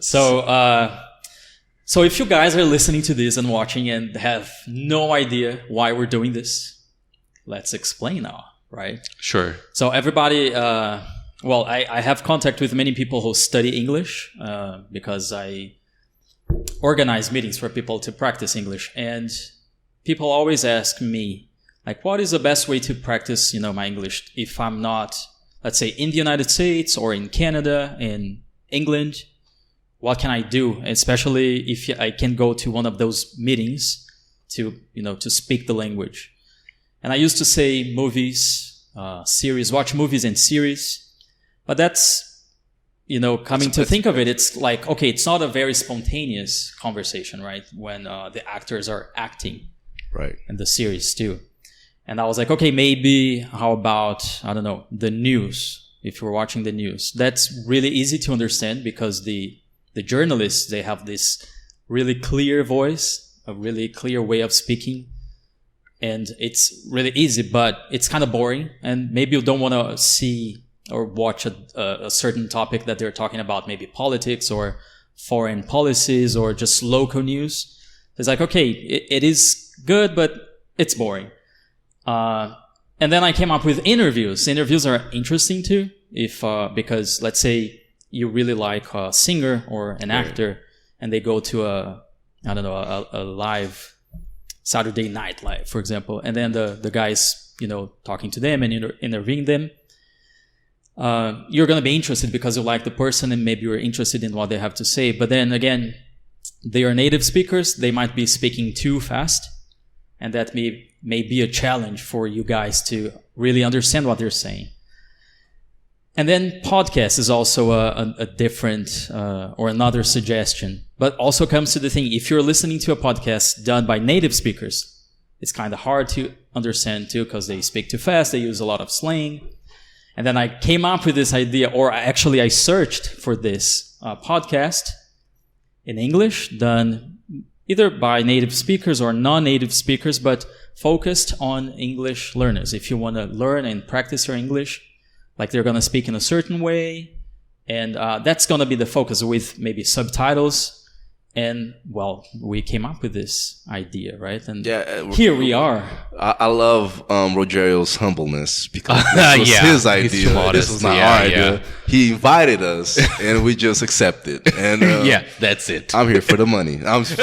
So if you guys are listening to this and watching and have no idea why we're doing this, let's explain now, right? Sure. So everybody, I have contact with many people who study English because I organize meetings for people to practice English. And people always ask me, like, what is the best way to practice, my English if I'm not, let's say, in the United States or in Canada, in England? What can I do? Especially if I can go to one of those meetings to speak the language. And I used to say movies, series, watch movies and series. But that's, coming to think of it, it's like, okay, it's not a very spontaneous conversation, right? When the actors are acting. Right. In the series too. And I was like, okay, maybe how about, I don't know, the news, if you're watching the news. That's really easy to understand because the journalists, they have this really clear voice, a really clear way of speaking. And it's really easy, but it's kind of boring. And maybe you don't want to see or watch a certain topic that they're talking about, maybe politics or foreign policies or just local news. It's like, okay, it is good, but it's boring. And then I came up with interviews. Interviews are interesting too, because let's say you really like a singer or an actor and they go to a live Saturday Night Live, for example, and then the guy's, talking to them and interviewing them. You're going to be interested because you like the person and maybe you're interested in what they have to say. But then again, they are native speakers. They might be speaking too fast. And that may be a challenge for you guys to really understand what they're saying. And then podcast is also a different or another suggestion. But also comes to the thing, if you're listening to a podcast done by native speakers, it's kind of hard to understand too because they speak too fast. They use a lot of slang. And then I came up with this idea, or actually I searched for this podcast in English done either by native speakers or non-native speakers, but focused on English learners. If you want to learn and practice your English, like they're going to speak in a certain way, and that's going to be the focus with maybe subtitles. And, well, we came up with this idea, right? And here we are. I love Rogerio's humbleness because this was his idea. This was not our idea. He invited us, and we just accepted. And that's it. I'm here for the money. I'm just